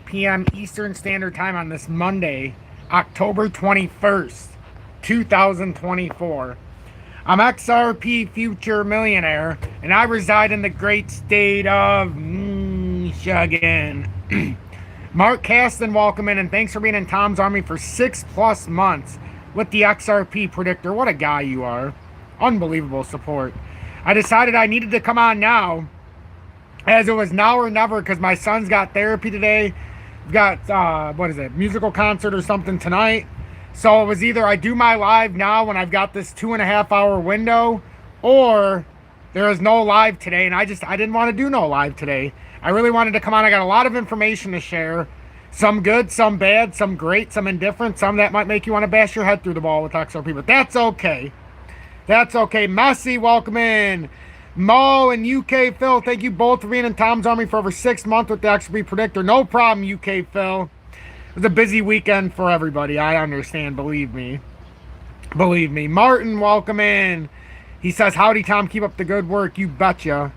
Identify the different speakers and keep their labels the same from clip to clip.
Speaker 1: p.m. Eastern Standard Time on this Monday, October 21st, 2024. I'm XRP Future Millionaire, and I reside in the great state of Michigan. Mark Caston, welcome in, and thanks for being in Tom's Army for 6+ months with the XRP predictor. What a guy you are. Unbelievable support. I decided I needed to come on now, as it was now or never, because my son's got therapy today. He's got, musical concert or something tonight. So it was either I do my live now when I've got this 2.5 hour window, or there is no live today, and I didn't want to do no live today. I really wanted to come on. I got a lot of information to share. Some good, some bad, some great, some indifferent, some that might make you want to bash your head through the wall with XRP, but that's okay. That's okay. Messi, welcome in. Mo and UK Phil, thank you both for being in Tom's Army for over 6 months with the XRP predictor. No problem, UK Phil. It was a busy weekend for everybody. I understand, believe me. Believe me. Martin, welcome in. He says, howdy, Tom. Keep up the good work. You betcha.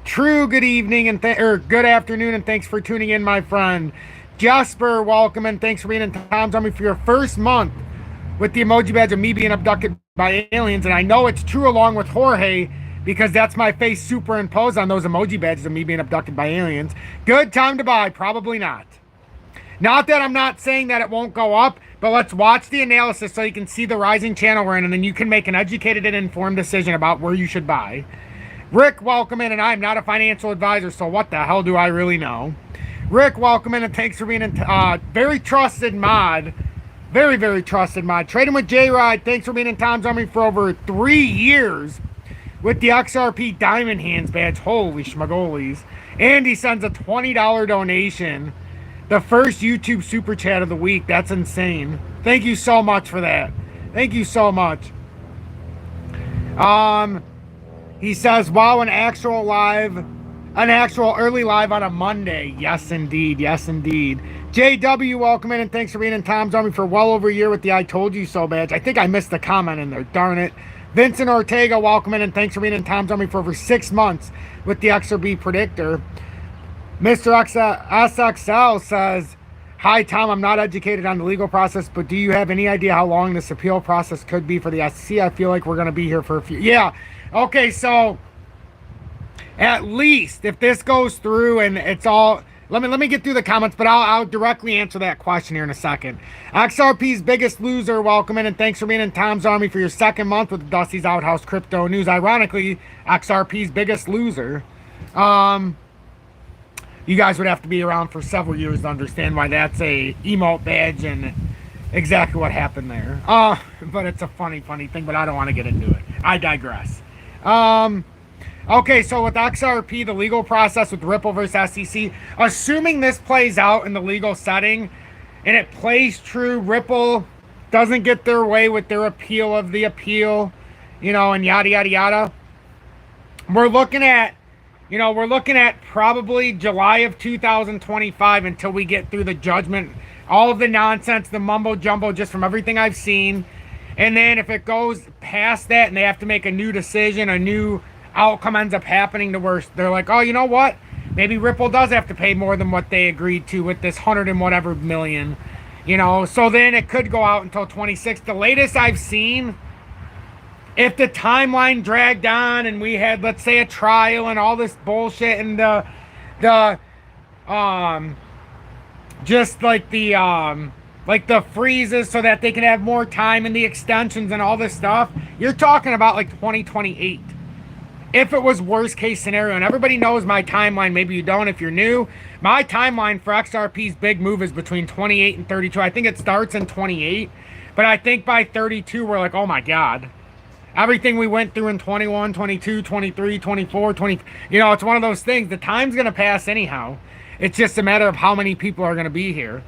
Speaker 1: True, good evening and good afternoon, and thanks for tuning in, my friend. Jasper, welcome in. Thanks for being in Tom's Army for your first month with the emoji badge of me being abducted by aliens. And I know it's true along with Jorge, because that's my face superimposed on those emoji badges of me being abducted by aliens. Good time to buy. Probably not. Not that I'm not saying that it won't go up, but let's watch the analysis so you can see the rising channel we're in, and then you can make an educated and informed decision about where you should buy. Rick, welcome in, and I'm not a financial advisor, so what the hell do I really know? Rick, welcome in, and thanks for being in very trusted mod. Very, very trusted mod. Trading with J-Ride, thanks for being in Tom's Army for over 3 years with the XRP Diamond Hands badge. Holy schmagolies. And he sends a $20 donation. The first YouTube super chat of the week. That's insane. Thank you so much for that. Thank you so much. He says, wow, an actual early live on a Monday. Yes, indeed. Yes, indeed. JW, welcome in, and thanks for being in Tom's Army for well over a year with the I Told You So badge. I think I missed the comment in there. Darn it. Vincent Ortega, welcome in, and thanks for being in Tom's Army for over 6 months with the XRP predictor. Mr. SXL says, hi, Tom. I'm not educated on the legal process, but do you have any idea how long this appeal process could be for the SEC? I feel like we're going to be here for a few. Yeah. Okay, so at least if this goes through and it's all... Let me get through the comments, but I'll directly answer that question here in a second. XRP's biggest loser, welcome in, and thanks for being in Tom's Army for your 2nd month with Dusty's Outhouse Crypto News. Ironically, XRP's biggest loser. You guys would have to be around for several years to understand why that's a emote badge and exactly what happened there. But it's a funny thing, but I don't want to get into it. I digress. Okay, so with XRP, the legal process with Ripple versus SEC, assuming this plays out in the legal setting and it plays true, Ripple doesn't get their way with their appeal of the appeal, and yada, yada, yada. We're looking at probably July of 2025 until we get through the judgment, all of the nonsense, the mumbo jumbo, just from everything I've seen. And then if it goes past that and they have to make a new decision, a new outcome ends up happening to where they're like, oh, you know what? Maybe Ripple does have to pay more than what they agreed to with this 100 and whatever million, So then it could go out until 26. The latest I've seen, if the timeline dragged on and we had, let's say, a trial and all this bullshit and the freezes so that they can have more time and the extensions and all this stuff, you're talking about like 2028. If it was worst case scenario, and everybody knows my timeline, maybe you don't if you're new, my timeline for XRP's big move is between 28 and 32. I think it starts in 28, but I think by 32, we're like, oh my God. Everything we went through in 21, 22, 23, 24, 20, it's one of those things. The time's going to pass anyhow. It's just a matter of how many people are going to be here.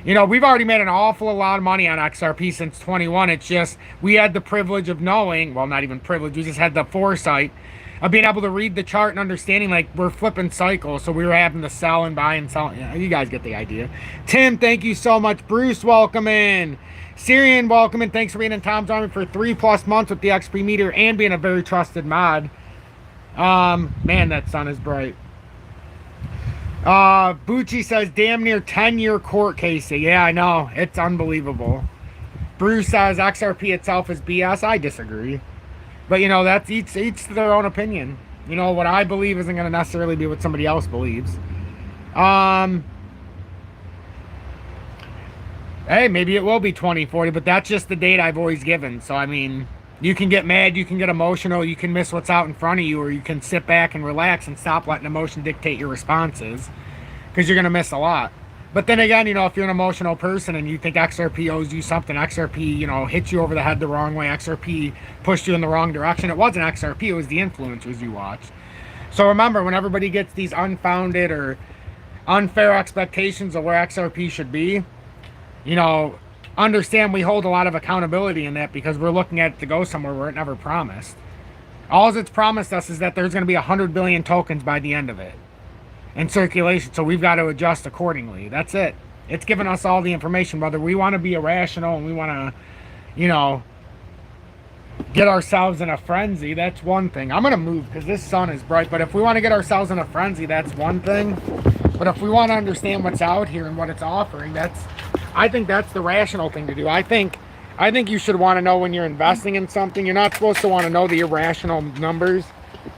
Speaker 1: We've already made an awful lot of money on XRP since 21. It's just we had the privilege of knowing, well, not even privilege, we just had the foresight of being able to read the chart and understanding, like, we're flipping cycles, so we were having to sell and buy and sell. You guys get the idea. Tim, thank you so much. Bruce, welcome in. Syrian, welcome in. Thanks for being in Tom's Army for 3+ months with the XP meter and being a very trusted mod. Man, that sun is bright. Bucci says damn near 10-year court case. Yeah, I know. It's unbelievable. Bruce says XRP itself is BS. I disagree. But, you know, that's each to their own opinion. You know, what I believe isn't going to necessarily be what somebody else believes. Hey, maybe it will be 2040, but that's just the date I've always given. So, I mean, you can get mad, you can get emotional, you can miss what's out in front of you, or you can sit back and relax and stop letting emotion dictate your responses, because you're going to miss a lot. But then again, you know, if you're an emotional person and you think XRP owes you something, XRP, you know, hit you over the head the wrong way, XRP pushed you in the wrong direction, it wasn't XRP, it was the influencers you watched. So remember, when everybody gets these unfounded or unfair expectations of where XRP should be, you know, understand we hold a lot of accountability in that, because we're looking at it to go somewhere where it never promised. All it's promised us is that there's going to be 100 billion tokens by the end of it in circulation, so we've got to adjust accordingly. That's it. It's given us all the information. Whether we want to be irrational and we want to, you know, get ourselves in a frenzy, that's one thing. I'm going to move because this sun is bright, but if we want to get ourselves in a frenzy, that's one thing. But if we want to understand what's out here and what it's offering, I think that's the rational thing to do. I think you should want to know when you're investing in something. You're not supposed to want to know the irrational numbers.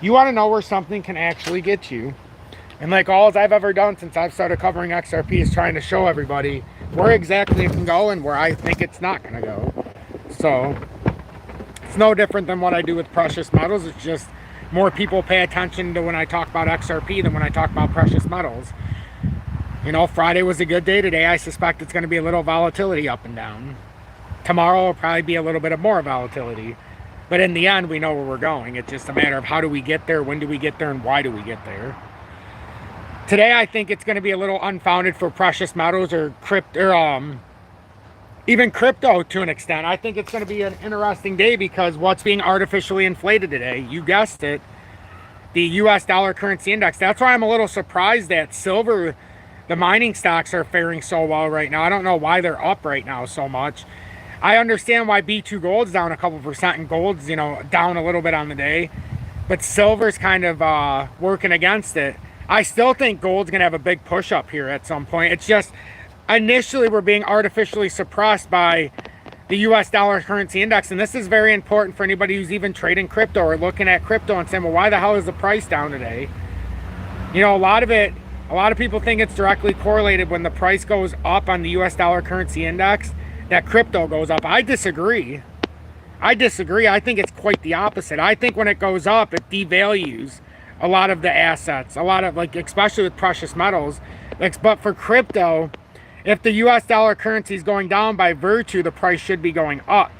Speaker 1: You want to know where something can actually get you. And like all I've ever done since I've started covering XRP is trying to show everybody where exactly it can go and where I think it's not going to go. So it's no different than what I do with precious metals. It's just more people pay attention to when I talk about XRP than when I talk about precious metals. You know, Friday was a good day. Today I suspect it's going to be a little volatility up and down. Tomorrow will probably be a little bit of more volatility. But in the end, we know where we're going. It's just a matter of how do we get there, when do we get there, and why do we get there. Today, I think it's going to be a little unfounded for precious metals or even crypto to an extent. I think it's going to be an interesting day because what's being artificially inflated today, you guessed it, the US dollar currency index. That's why I'm a little surprised that silver, the mining stocks are faring so well right now. I don't know why they're up right now so much. I understand why B2 gold's down a couple percent and gold's, you know, down a little bit on the day. But silver's kind of working against it. I still think gold's going to have a big push up here at some point. It's just initially we're being artificially suppressed by the US dollar currency index. And this is very important for anybody who's even trading crypto or looking at crypto and saying, well, why the hell is the price down today? You know, a lot of people think it's directly correlated when the price goes up on the US dollar currency index, that crypto goes up. I disagree. I think it's quite the opposite. I think when it goes up, it devalues a lot of the assets, a lot of, like, especially with precious metals. Like, but for crypto, if the US dollar currency is going down, by virtue, the price should be going up.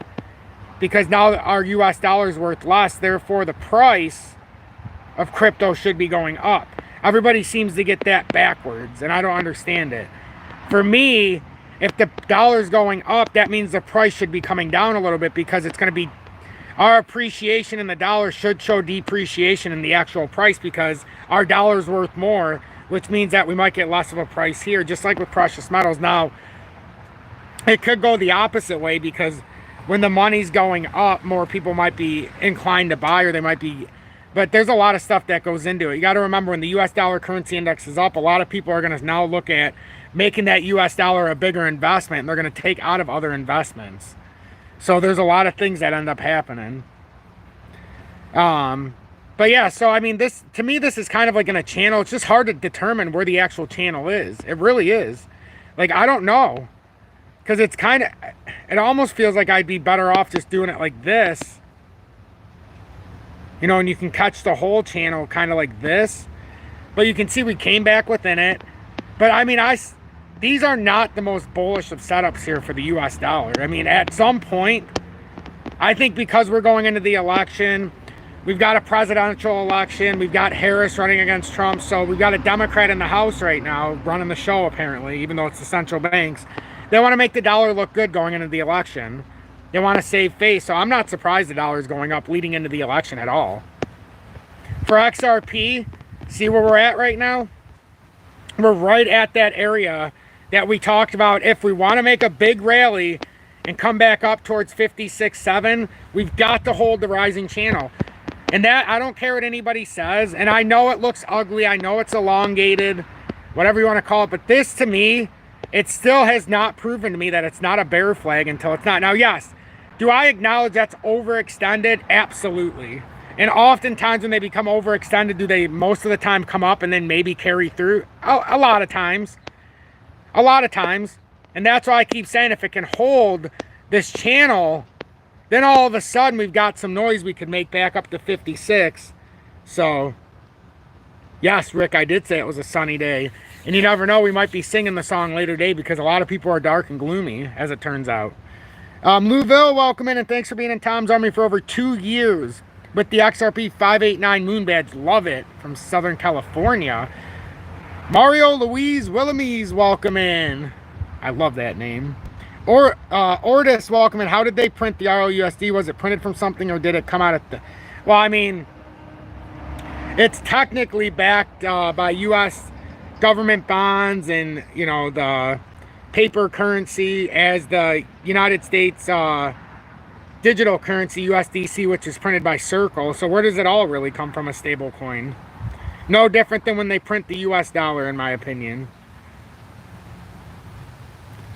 Speaker 1: Because now our US dollar is worth less, therefore the price of crypto should be going up. Everybody seems to get that backwards, and I don't understand it. For me, if the dollar's going up, that means the price should be coming down a little bit, because it's going to be, our appreciation in the dollar should show depreciation in the actual price, because our dollar's worth more, which means that we might get less of a price here, just like with precious metals. Now, it could go the opposite way, because when the money's going up, more people might be inclined to buy, or they might be, but there's a lot of stuff that goes into it. You got to remember, when the US dollar currency index is up, a lot of people are going to now look at making that US dollar a bigger investment, and they're going to take out of other investments. So there's a lot of things that end up happening. But yeah, so I mean, this, to me, this is kind of like in a channel. It's just hard to determine where the actual channel is. It really is. Like, I don't know. Because it's kind of, it almost feels like I'd be better off just doing it like this. You know, and you can catch the whole channel kind of like this. But you can see we came back within it. But I mean, these are not the most bullish of setups here for the US dollar. I mean, at some point, I think because we're going into the election, we've got a presidential election, we've got Harris running against Trump, so we've got a Democrat in the House right now running the show, apparently, even though it's the central banks. They want to make the dollar look good going into the election. They want to save face, so I'm not surprised the dollar is going up leading into the election at all. For XRP, see where we're at right now? We're right at that area that we talked about. If we want to make a big rally and come back up towards 56.7, we've got to hold the rising channel. And that, I don't care what anybody says, and I know it looks ugly, I know it's elongated, whatever you want to call it. But this, to me, it still has not proven to me that it's not a bear flag until it's not. Now, yes, do I acknowledge that's overextended? Absolutely. And oftentimes when they become overextended, do they most of the time come up and then maybe carry through? A lot of times. A lot of times. And that's why I keep saying if it can hold this channel, then all of a sudden we've got some noise we could make back up to 56. So, yes, Rick, I did say it was a sunny day. And you never know, we might be singing the song later today because a lot of people are dark and gloomy, as it turns out. Louisville, welcome in, and thanks for being in Tom's Army for over 2 years with the XRP 589 Moon Badge. Love it, from Southern California. Mario Louise Willamese, welcome in. I love that name. Ortis, welcome in. How did they print the ROUSD? Was it printed from something or did it come out at the... Well, I mean, it's technically backed by U.S. government bonds and, you know, the paper currency as the United States digital currency, USDC, which is printed by Circle. So where does it all really come from? A stable coin. No different than when they print the US dollar, in my opinion.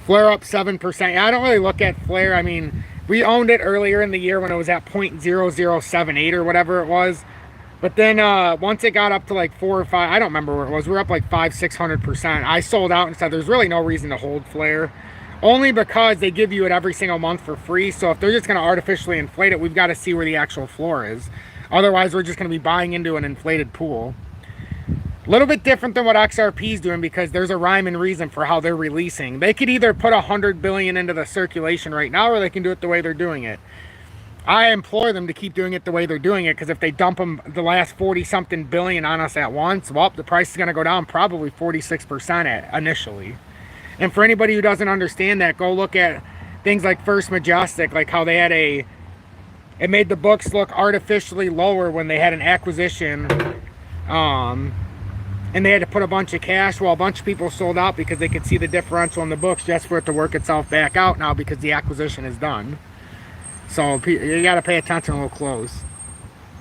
Speaker 1: Flare up 7%. I don't really look at Flare. I mean, we owned it earlier in the year when it was at 0.0078 or whatever it was. But then once it got up to like 4 or 5, I don't remember where it was. We were up like 500-600%. I sold out and said there's really no reason to hold Flare. Only because they give you it every single month for free. So if they're just going to artificially inflate it, we've got to see where the actual floor is. Otherwise, we're just going to be buying into an inflated pool. A little bit different than what XRP is doing because there's a rhyme and reason for how they're releasing. They could either put 100 billion into the circulation right now, or they can do it the way they're doing it. I implore them to keep doing it the way they're doing it, because if they dump them the last 40-something billion on us at once, well, the price is going to go down probably 46% initially. And for anybody who doesn't understand that, go look at things like First Majestic, like how they had it made the books look artificially lower when they had an acquisition, and they had to put a bunch of cash. Well, a bunch of people sold out because they could see the differential in the books just for it to work itself back out now because the acquisition is done. So you got to pay attention a little close.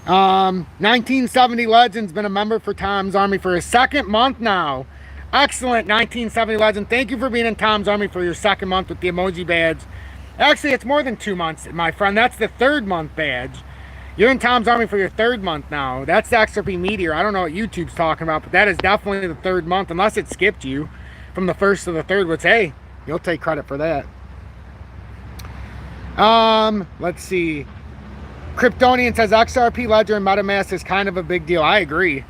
Speaker 1: 1970 Legend's been a member for Tom's Army for his 2nd month now. Excellent, 1970 Legend. Thank you for being in Tom's Army for your 2nd month with the emoji badge. Actually, it's more than 2 months, my friend. That's the 3rd month badge. You're in Tom's Army for your 3rd month now. That's the XRP Meteor. I don't know what YouTube's talking about, but that is definitely the 3rd month, unless it skipped you from the 1st to the 3rd, which, hey, you'll take credit for that. Let's see. Kryptonian says XRP Ledger and MetaMask is kind of a big deal. I agree.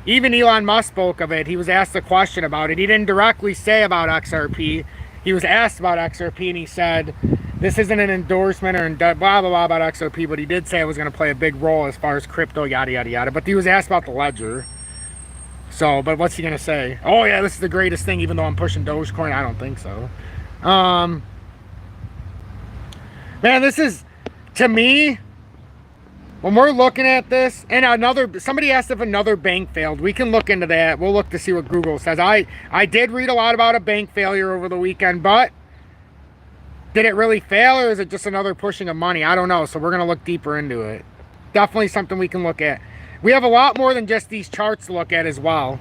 Speaker 1: Even Elon Musk spoke of it. He was asked a question about it. He didn't directly say about XRP. He was asked about XRP and he said, this isn't an endorsement or blah, blah, blah about XRP, but he did say it was going to play a big role as far as crypto, yada, yada, yada. But he was asked about the Ledger. So, but what's he going to say? Oh, yeah, this is the greatest thing, even though I'm pushing Dogecoin. I don't think so. Man, this is, to me, when we're looking at this, and somebody asked if another bank failed. We can look into that. We'll look to see what Google says. I did read a lot about a bank failure over the weekend, but did it really fail, or is it just another pushing of money? I don't know, so we're going to look deeper into it. Definitely something we can look at. We have a lot more than just these charts to look at as well.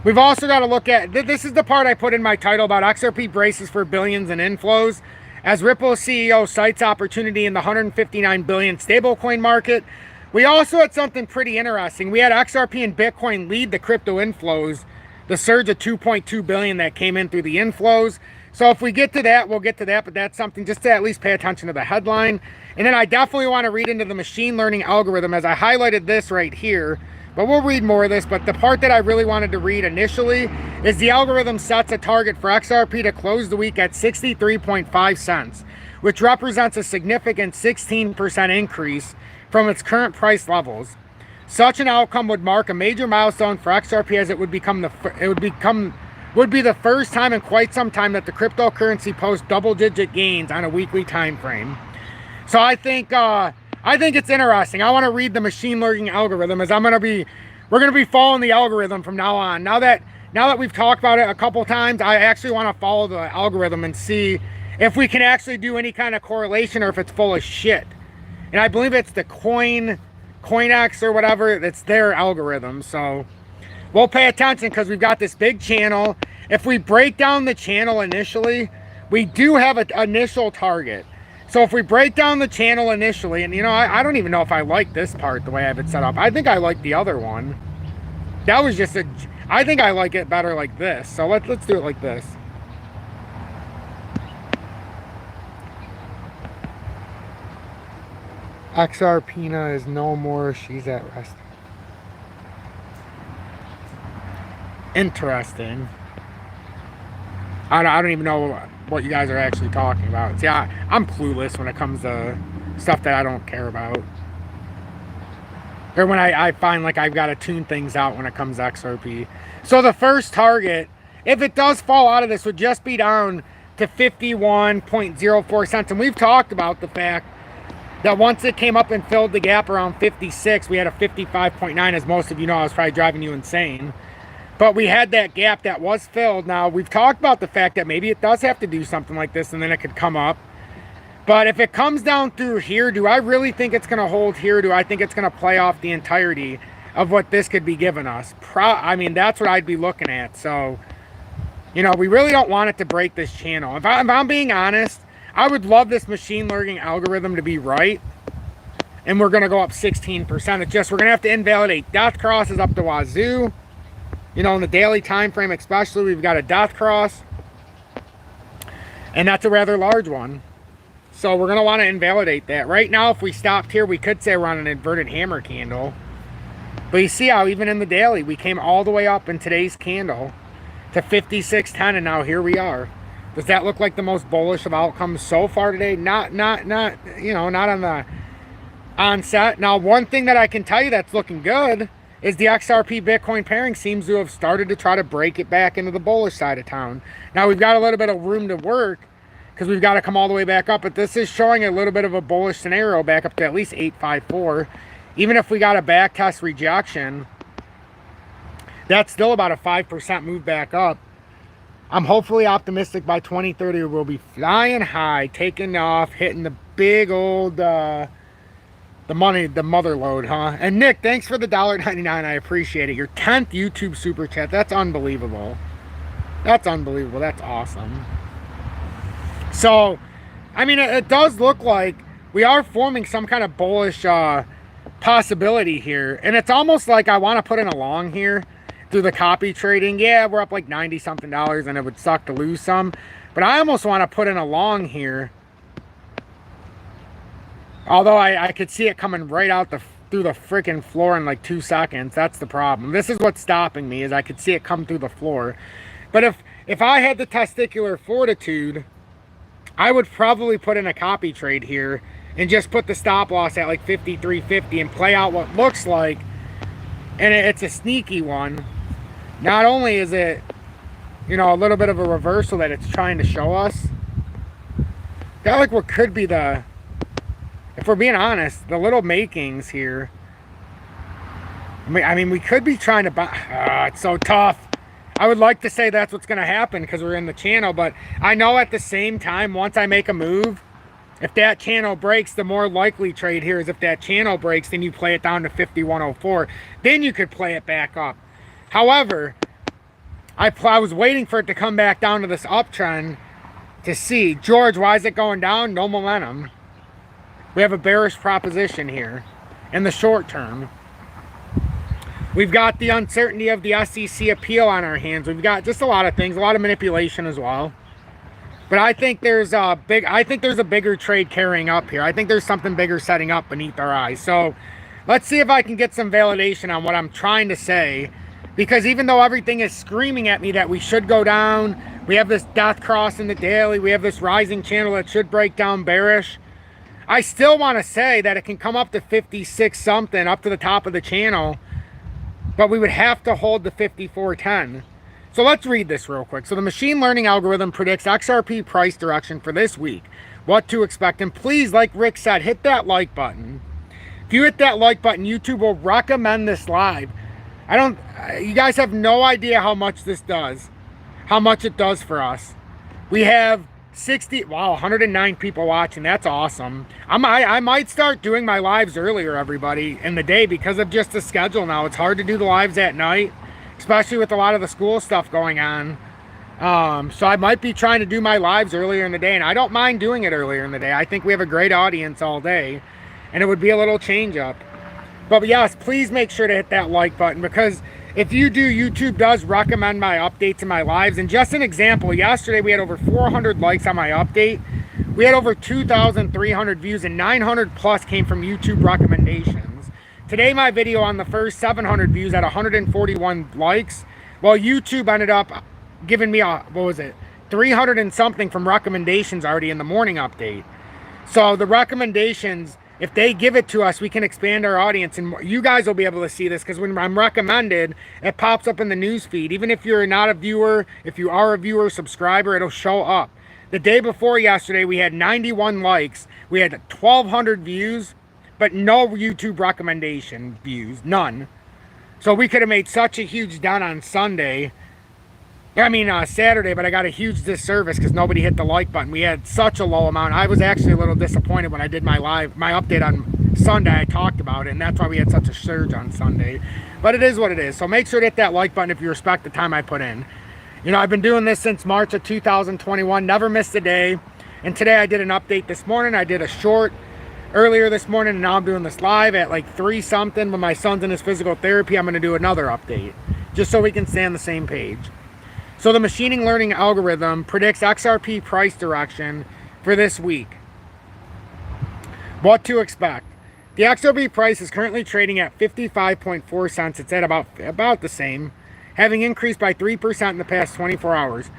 Speaker 1: We've also got to look at, this is the part I put in my title about XRP braces for billions and inflows. As Ripple CEO cites opportunity in the 159 billion stablecoin market. We also had something pretty interesting. We had XRP and Bitcoin lead the crypto inflows. The surge of 2.2 billion that came in through the inflows. So if we get to that, we'll get to that, but that's something just to at least pay attention to the headline. And then I definitely want to read into the machine learning algorithm, as I highlighted this right here. But we'll read more of this. But the part that I really wanted to read initially is the algorithm sets a target for XRP to close the week at 63.5 cents, which represents a significant 16% increase from its current price levels. Such an outcome would mark a major milestone for XRP, as it would be the first time in quite some time that the cryptocurrency posts double-digit gains on a weekly time frame. So I think it's interesting. I want to read the machine learning algorithm, as we're going to be following the algorithm from now on. Now that we've talked about it a couple times, I actually want to follow the algorithm and see if we can actually do any kind of correlation or if it's full of shit. And I believe it's the CoinX or whatever, it's their algorithm. So we'll pay attention because we've got this big channel. If we break down the channel initially, we do have an initial target. So if we break down the channel initially, and you know, I don't even know if I like this part the way I have it set up. I think I like the other one. That was just I think I like it better like this. So let's do it like this. XRP is no more. She's at rest. Interesting. I don't even know what you guys are actually talking about. See, I'm clueless when it comes to stuff that I don't care about. Or when I find like I've got to tune things out when it comes to XRP. So the first target, if it does fall out of this, would just be down to 51.04 cents. And we've talked about the fact that once it came up and filled the gap around 56, we had a 55.9. As most of you know, I was probably driving you insane. But we had that gap that was filled. Now, we've talked about the fact that maybe it does have to do something like this and then it could come up. But if it comes down through here, do I really think it's going to hold here? Do I think it's going to play off the entirety of what this could be giving us? I mean, that's what I'd be looking at. So, you know, we really don't want it to break this channel. If I'm being honest, I would love this machine learning algorithm to be right. And we're going to go up 16%. It's just we're going to have to invalidate death crosses up to wazoo. You know, in the daily time frame especially, we've got a death cross. And that's a rather large one. So we're going to want to invalidate that. Right now, if we stopped here, we could say we're on an inverted hammer candle. But you see how even in the daily, we came all the way up in today's candle to 56.10, and now here we are. Does that look like the most bullish of outcomes so far today? Not, you know, not on the onset. Now, one thing that I can tell you that's looking good is the XRP Bitcoin pairing seems to have started to try to break it back into the bullish side of town. Now, we've got a little bit of room to work because we've got to come all the way back up, but this is showing a little bit of a bullish scenario back up to at least 854. Even if we got a back test rejection, that's still about a 5% move back up. I'm hopefully optimistic by 2030 we'll be flying high, taking off, hitting the big old the mother load, huh? And Nick, thanks for the $1.99. I appreciate it. Your 10th YouTube super chat. That's unbelievable. That's unbelievable. That's awesome. So, I mean, it does look like we are forming some kind of bullish possibility here. And it's almost like I want to put in a long here through the copy trading. Yeah, we're up like 90 something dollars and it would suck to lose some. But I almost want to put in a long here. Although I could see it coming right out through the freaking floor in like 2 seconds. That's the problem. This is what's stopping me, is I could see it come through the floor. But if I had the testicular fortitude, I would probably put in a copy trade here and just put the stop loss at like 53.50 and play out what looks like. And it's a sneaky one. Not only is it, you know, a little bit of a reversal that it's trying to show us. That like what could be the... If we're being honest, the little makings here. I mean, we could be trying to buy. It's so tough. I would like to say that's what's going to happen because we're in the channel, but I know at the same time, once I make a move, if that channel breaks, the more likely trade here is if that channel breaks, then you play it down to 5104. Then you could play it back up. However, I was waiting for it to come back down to this uptrend to see. George, why is it going down? No momentum. We have a bearish proposition here in the short term. We've got the uncertainty of the SEC appeal on our hands. We've got just a lot of things, a lot of manipulation as well. But I think there's a bigger trade carrying up here. I think there's something bigger setting up beneath our eyes. So let's see if I can get some validation on what I'm trying to say. Because even though everything is screaming at me that we should go down, we have this death cross in the daily, we have this rising channel that should break down bearish, I still want to say that it can come up to 56 something, up to the top of the channel, but we would have to hold the 54.10. So let's read this real quick. So the machine learning algorithm predicts XRP price direction for this week, what to expect. And please, like Rick said, hit that like button. If you hit that like button, YouTube will recommend this live. You guys have no idea how much this does, how much it does for us. We have 60, wow, 109 people watching. That's awesome. I might start doing my lives earlier, everybody, in the day because of just the schedule now. It's hard to do the lives at night, especially with a lot of the school stuff going on. So I might be trying to do my lives earlier in the day, and I don't mind doing it earlier in the day. I think we have a great audience all day, and it would be a little change up. But yes, please make sure to hit that like button, because if you do, YouTube does recommend my updates and my lives. And just an example, yesterday we had over 400 likes on my update. We had over 2,300 views, and 900 plus came from YouTube recommendations. Today my video on the first 700 views at 141 likes. Well, YouTube ended up giving me a, what was it, 300 and something from recommendations already in the morning update. So the recommendations, if they give it to us, we can expand our audience, and you guys will be able to see this, because when I'm recommended, it pops up in the news feed. Even if you're not a viewer, if you are a viewer, subscriber, it'll show up. The day before yesterday, we had 91 likes, we had 1,200 views, but no YouTube recommendation views, none. So we could have made such a huge dent on Saturday, but I got a huge disservice because nobody hit the like button. We had such a low amount. I was actually a little disappointed when I did my update on Sunday. I talked about it, and that's why we had such a surge on Sunday. But it is what it is. So make sure to hit that like button if you respect the time I put in. You know, I've been doing this since March of 2021, never missed a day. And today I did an update this morning. I did a short earlier this morning, and now I'm doing this live at like 3 something when my son's in his physical therapy. I'm going to do another update just so we can stay on the same page. So the machine learning algorithm predicts XRP price direction for this week. What to expect. The XRP price is currently trading at 55.4 cents. It's at about the same, having increased by 3% in the past 24 hours.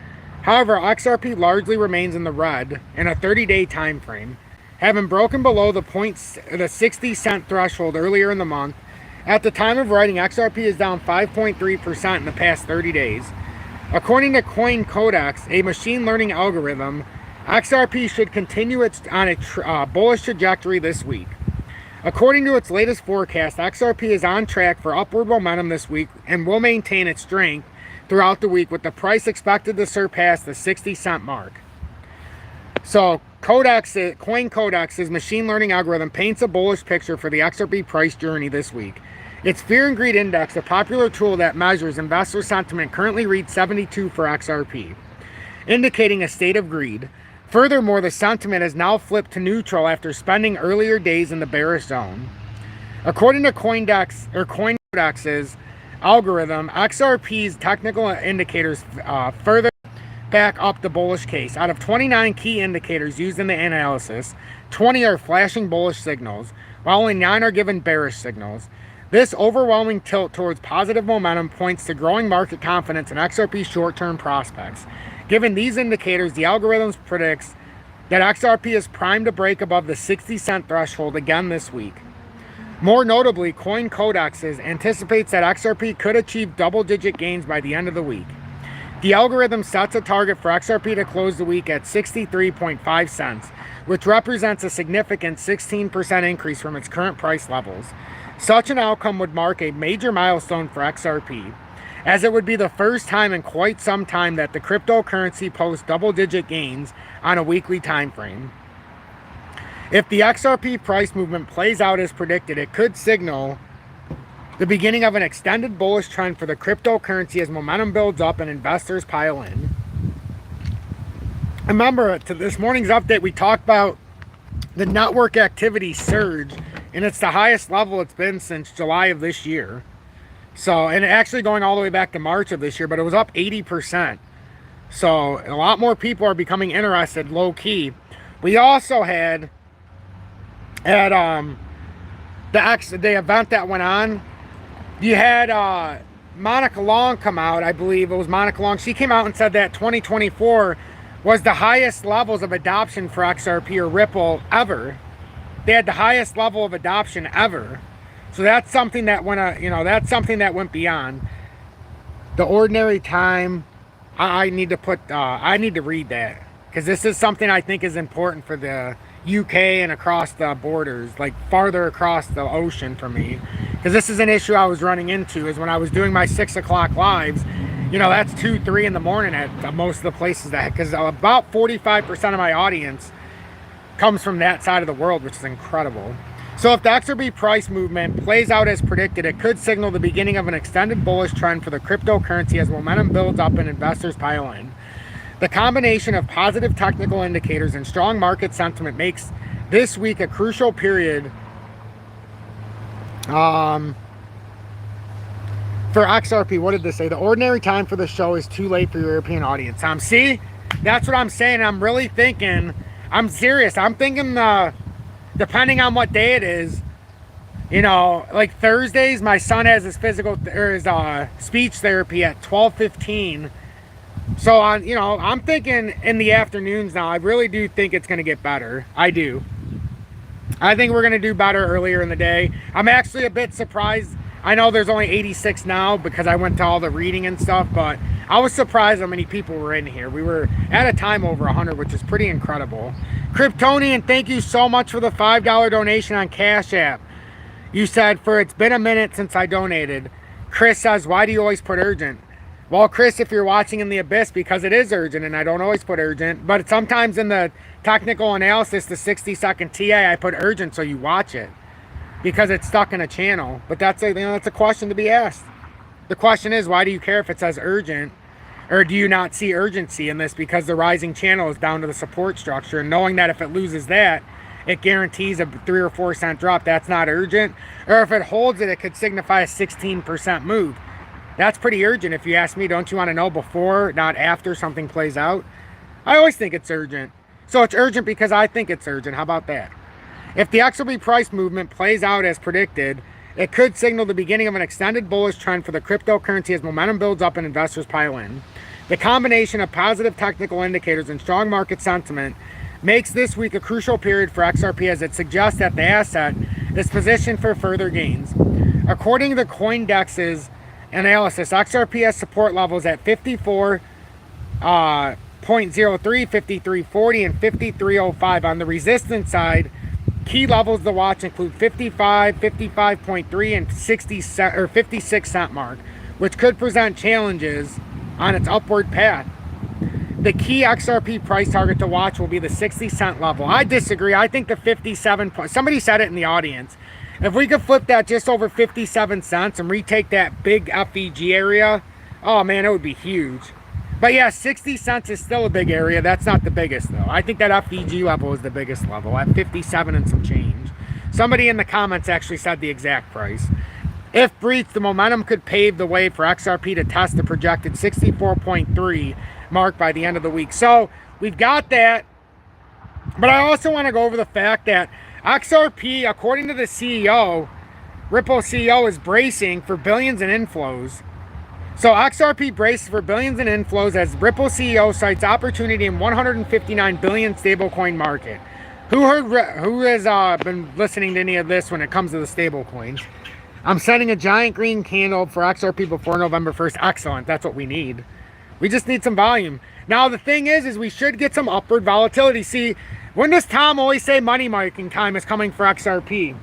Speaker 1: However, XRP largely remains in the red in a 30-day time frame, having broken below the 60 cent threshold earlier in the month. At the time of writing, XRP is down 5.3% in the past 30 days. According to Coin Codex, a machine learning algorithm, XRP should continue on a bullish trajectory this week. According to its latest forecast, XRP is on track for upward momentum this week and will maintain its strength throughout the week, with the price expected to surpass the 60 cent mark. So Coin Codex's machine learning algorithm paints a bullish picture for the XRP price journey this week. Its Fear and Greed Index, a popular tool that measures investor sentiment, currently reads 72 for XRP, indicating a state of greed. Furthermore, the sentiment has now flipped to neutral after spending earlier days in the bearish zone. According to Coin Codex's algorithm, XRP's technical indicators further back up the bullish case. Out of 29 key indicators used in the analysis, 20 are flashing bullish signals, while only 9 are given bearish signals. This overwhelming tilt towards positive momentum points to growing market confidence in XRP's short-term prospects. Given these indicators, the algorithm predicts that XRP is primed to break above the 60 cent threshold again this week. More notably, Coin Codex anticipates that XRP could achieve double-digit gains by the end of the week. The algorithm sets a target for XRP to close the week at 63.5 cents, which represents a significant 16% increase from its current price levels. Such an outcome would mark a major milestone for XRP, as it would be the first time in quite some time that the cryptocurrency posts double-digit gains on a weekly time frame. If the XRP price movement plays out as predicted, it could signal the beginning of an extended bullish trend for the cryptocurrency as momentum builds up and investors pile in. Remember, to this morning's update, we talked about the network activity surge, and it's the highest level it's been since July of this year. So, and actually going all the way back to March of this year, but it was up 80%. So a lot more people are becoming interested low key. We also had at the event that went on, you had Monica Long come out. I believe it was Monica Long. She came out and said that 2024 was the highest levels of adoption for XRP or Ripple ever. They had the highest level of adoption ever. So that's something that went, that's something that went beyond the ordinary time. I need to read that, because this is something I think is important for the UK and across the borders, like farther across the ocean for me, because this is an issue I was running into is when I was doing my 6 o'clock lives. you know, that's 2, 3 in the morning at most of the places that, because about 45% of my audience comes from that side of the world, which is incredible. So if the XRP price movement plays out as predicted, it could signal the beginning of an extended bullish trend for the cryptocurrency as momentum builds up and investors pile in. The combination of positive technical indicators and strong market sentiment makes this week a crucial period for XRP. What did this say? The ordinary time for the show is too late for your European audience. See, that's what I'm saying. I'm really thinking, I'm serious. I'm thinking depending on what day it is, you know, like Thursdays, my son has his speech therapy at 12:15. So on, you know, I'm thinking in the afternoons now. I really do think it's going to get better. I do. I think we're going to do better earlier in the day. I'm actually a bit surprised. I know there's only 86 now because I went to all the reading and stuff, but I was surprised how many people were in here. We were at a time over 100, which is pretty incredible. Kryptonian, thank you so much for the $5 donation on Cash App. You said, it's been a minute since I donated. Chris says, why do you always put urgent? Well, Chris, if you're watching in the abyss, because it is urgent, and I don't always put urgent, but sometimes in the technical analysis, the 60-second TA, I put urgent so you watch it because it's stuck in a channel. But that's a question to be asked. The question is, why do you care if it says urgent, or do you not see urgency in this because the rising channel is down to the support structure, and knowing that if it loses that, it guarantees a 3 or 4 cent drop? That's not urgent. Or if it holds it, it could signify a 16% move. That's pretty urgent if you ask me. Don't you want to know before, not after something plays out? I always think it's urgent. So it's urgent because I think it's urgent. How about that? If the XRP price movement plays out as predicted, it could signal the beginning of an extended bullish trend for the cryptocurrency as momentum builds up and investors pile in. The combination of positive technical indicators and strong market sentiment makes this week a crucial period for XRP as it suggests that the asset is positioned for further gains. According to the CoinDex's analysis, XRP has support levels at 54.03, 53.40, and 53.05. On the resistance side, key levels to watch include 55, 55.3, and 56 cent mark, which could present challenges on its upward path. The key XRP price target to watch will be the 60 cent level. I disagree. I think the 57 point, somebody said it in the audience. If we could flip that just over 57 cents and retake that big FEG area, oh man, it would be huge. But yeah, 60 cents is still a big area. That's not the biggest though. I think that FEG level is the biggest level at 57 and some change. Somebody in the comments actually said the exact price. If breached, the momentum could pave the way for XRP to test the projected 64.3 mark by the end of the week. So we've got that. But I also want to go over the fact that XRP, according to the CEO, Ripple CEO, is bracing for billions in inflows. So XRP braces for billions in inflows as Ripple CEO cites opportunity in 159 billion stablecoin market. Who has been listening to any of this when it comes to the stablecoins? I'm setting a giant green candle for XRP before November 1st. Excellent. That's what we need. We just need some volume. Now the thing is we should get some upward volatility. See, when does Tom always say money marking time is coming for XRP?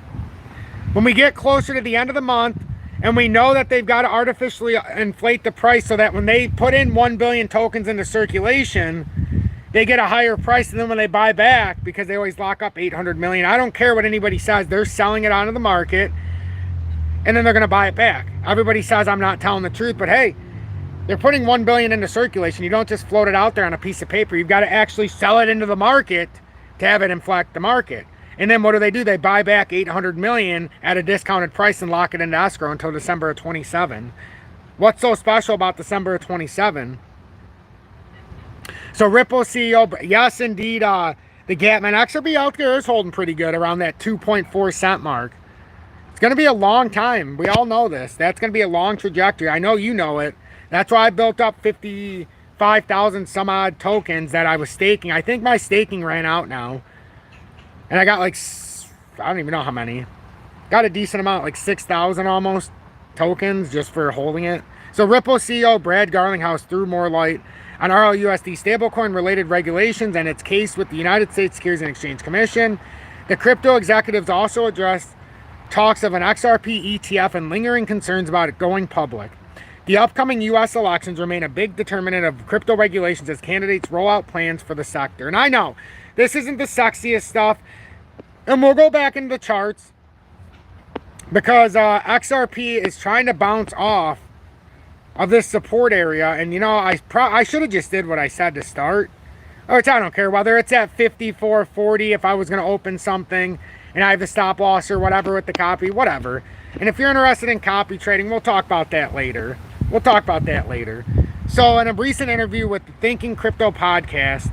Speaker 1: When we get closer to the end of the month and we know that they've got to artificially inflate the price so that when they put in 1 billion tokens into circulation, they get a higher price than when they buy back because they always lock up 800 million. I don't care what anybody says. They're selling it onto the market and then they're going to buy it back. Everybody says I'm not telling the truth, but hey, they're putting 1 billion into circulation. You don't just float it out there on a piece of paper. You've got to actually sell it into the market to have it inflect the market. And then what do? They buy back 800 million at a discounted price and lock it into escrow until December of 27. What's so special about December of 27? So Ripple CEO, yes indeed, the gap, man, XRP Healthcare is holding pretty good around that 2.4 cent mark. It's going to be a long time. We all know this. That's going to be a long trajectory. I know you know it. That's why I built up 55,000 some odd tokens that I was staking. I think my staking ran out now. And I got like, I don't even know how many. Got a decent amount, like 6,000 almost tokens just for holding it. So Ripple CEO Brad Garlinghouse threw more light on RLUSD stablecoin related regulations and its case with the United States Securities and Exchange Commission. The crypto executives also addressed talks of an XRP ETF and lingering concerns about it going public. The upcoming U.S. elections remain a big determinant of crypto regulations as candidates roll out plans for the sector. And I know this isn't the sexiest stuff, and we'll go back into the charts because XRP is trying to bounce off of this support area. And you know, I should have just did what I said to start. Which I don't care whether it's at 54.40 if I was going to open something and I have the stop loss or whatever with the copy, whatever. And if you're interested in copy trading, we'll talk about that later. So in a recent interview with the Thinking Crypto podcast,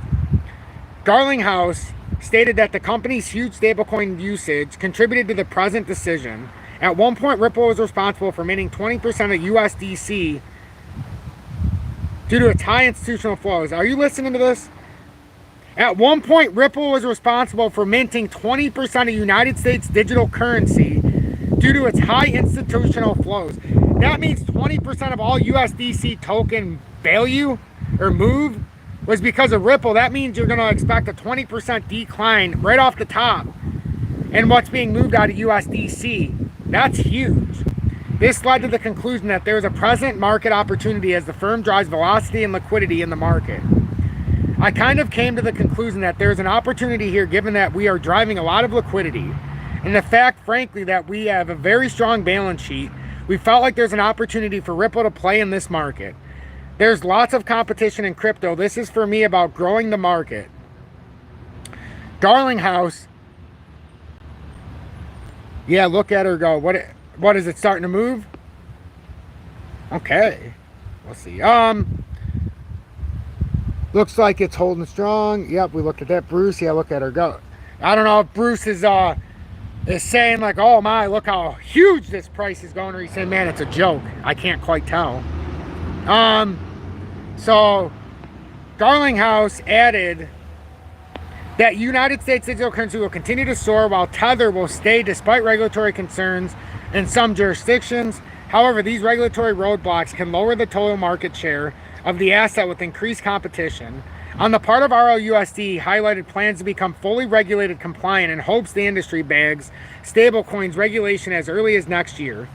Speaker 1: Garlinghouse stated that the company's huge stablecoin usage contributed to the present decision. At one point, Ripple was responsible for minting 20% of USDC due to its high institutional flows. Are you listening to this? At one point, Ripple was responsible for minting 20% of United States digital currency due to its high institutional flows. That means 20% of all USDC token value or move was because of Ripple. That means you're going to expect a 20% decline right off the top in what's being moved out of USDC. That's huge. This led to the conclusion that there is a present market opportunity as the firm drives velocity and liquidity in the market. I kind of came to the conclusion that there's an opportunity here given that we are driving a lot of liquidity and the fact, frankly, that we have a very strong balance sheet. We felt like there's an opportunity for Ripple to play in this market. There's lots of competition in crypto. This is for me about growing the market. Garlinghouse. Yeah, look at her go. What is it starting to move? Okay. We'll see. Looks like it's holding strong. Yep, we looked at that. Bruce, yeah, look at her go. I don't know if Bruce is saying like, oh my, look how huge this price is going, or he's saying, man, it's a joke. I can't quite tell. So Garlinghouse added that United States digital currency will continue to soar while Tether will stay despite regulatory concerns in some jurisdictions. However, these regulatory roadblocks can lower the total market share of the asset with increased competition. On the part of RLUSD, highlighted plans to become fully regulated compliant and hopes the industry bags stablecoins regulation as early as next year.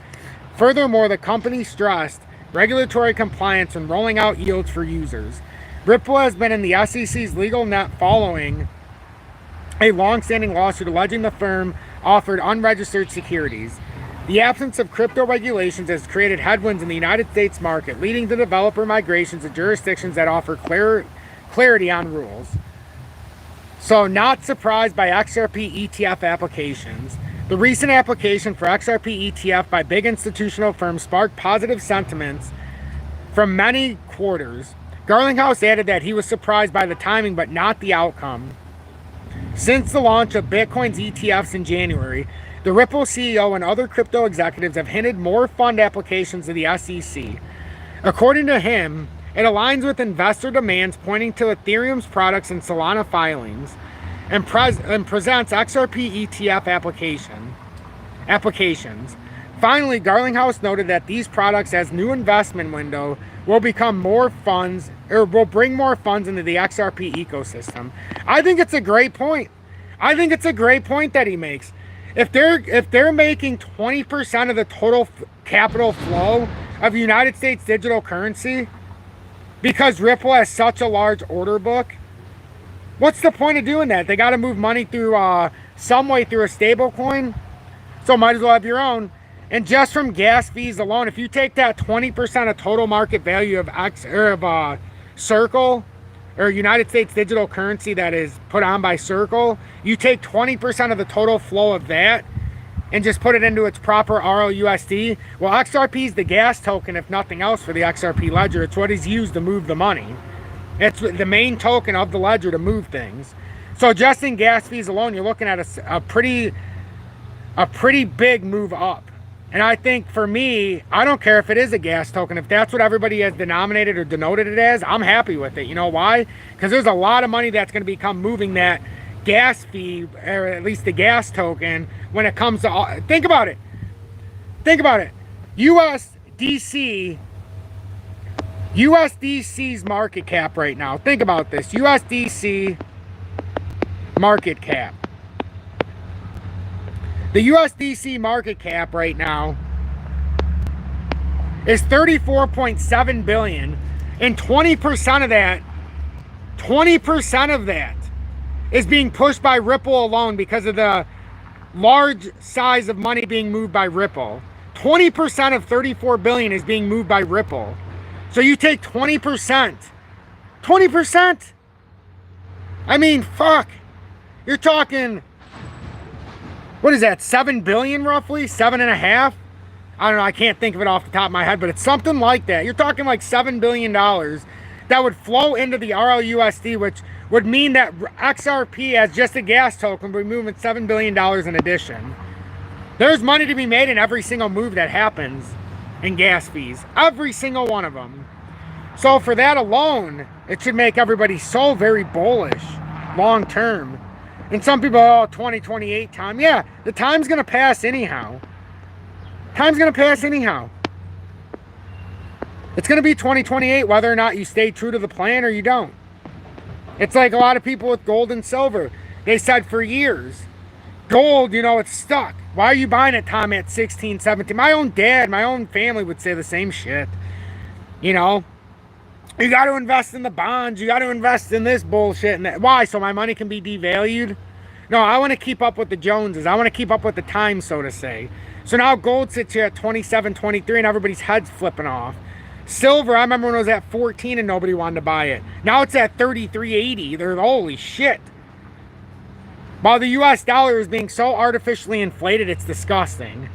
Speaker 1: Furthermore, the company stressed regulatory compliance and rolling out yields for users. Ripple has been in the SEC's legal net following a long-standing lawsuit alleging the firm offered unregistered securities. The absence of crypto regulations has created headwinds in the United States market, leading to developer migrations to jurisdictions that offer clarity on rules. So, not surprised by XRP ETF applications. The recent application for XRP ETF by big institutional firms sparked positive sentiments from many quarters. Garlinghouse added that he was surprised by the timing but not the outcome. Since the launch of Bitcoin's ETFs in January, the Ripple CEO and other crypto executives have hinted more fund applications to the SEC. According to him, it aligns with investor demands pointing to Ethereum's products and Solana filings and presents XRP ETF applications. Finally, Garlinghouse noted that these products as new investment window will become more funds, or will bring more funds into the XRP ecosystem. I think it's a great point. I think it's a great point that he makes. If they're making 20% of the total capital flow of United States digital currency because Ripple has such a large order book, what's the point of doing that? They got to move money through some way through a stablecoin, so might as well have your own. And just from gas fees alone, if you take that 20% of total market value of Circle, or United States digital currency that is put on by Circle, you take 20% of the total flow of that and just put it into its proper RLUSD. Well, XRP is the gas token, if nothing else, for the XRP ledger. It's what is used to move the money. It's the main token of the ledger to move things. So just in gas fees alone, you're looking at a pretty big move up. And I think for me, I don't care if it is a gas token. If that's what everybody has denominated or denoted it as, I'm happy with it. You know why? Because there's a lot of money that's going to become moving that gas fee, or at least the gas token, when it comes to... Think about it. USDC's market cap right now. Think about this. USDC market cap. The USDC market cap right now is 34.7 billion, and 20% of that is being pushed by Ripple alone because of the large size of money being moved by Ripple. 20% of 34 billion is being moved by Ripple. So you take 20%. 20%? I mean, fuck. You're talking, what is that, 7 billion roughly? 7.5? I don't know, I can't think of it off the top of my head, but it's something like that. You're talking like $7 billion that would flow into the RLUSD, which would mean that XRP, as just a gas token, would be moving $7 billion in addition. There's money to be made in every single move that happens in gas fees. Every single one of them. So for that alone, it should make everybody so very bullish long term. And some people, oh, 2028 time. Yeah, the time's going to pass anyhow. Time's going to pass anyhow. It's going to be 2028 whether or not you stay true to the plan or you don't. It's like a lot of people with gold and silver. They said for years, gold, you know, it's stuck. Why are you buying it, Tom, at 16, 17? My own dad, my own family would say the same shit. You know, you got to invest in the bonds. You got to invest in this bullshit. And that. Why? So my money can be devalued? No, I want to keep up with the Joneses. I want to keep up with the times, so to say. So now gold sits here at 27, 23, and everybody's head's flipping off. Silver, I remember when it was at 14 and nobody wanted to buy it. Now it's at 33.80. They're, holy shit. While the US dollar is being so artificially inflated, it's disgusting.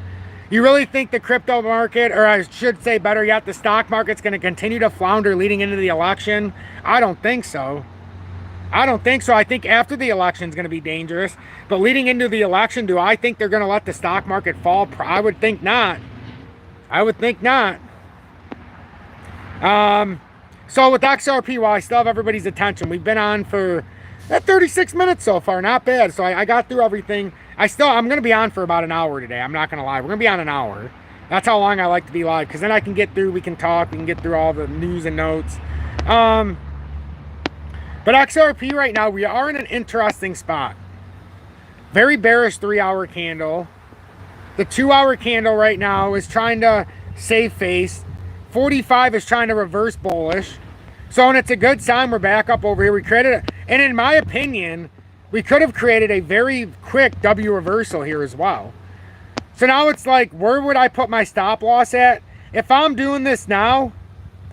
Speaker 1: You really think the crypto market, or I should say better yet, the stock market's going to continue to flounder leading into the election? I don't think so. I don't think so. I think after the election is going to be dangerous. But leading into the election, do I think they're going to let the stock market fall? I would think not. I would think not. So with XRP, while I still have everybody's attention, we've been on for 36 minutes so far. Not bad. So I got through everything. I'm going to be on for about an hour today. I'm not going to lie. We're going to be on an hour. That's how long I like to be live. Because then I can get through, we can talk, we can get through all the news and notes. But XRP right now, we are in an interesting spot. Very bearish 3-hour candle. The 2-hour candle right now is trying to save face. 45 is trying to reverse bullish. So, and it's a good sign we're back up over here. We created it. And in my opinion, we could have created a very quick W reversal here as well. So now it's like, where would I put my stop loss at? If I'm doing this now,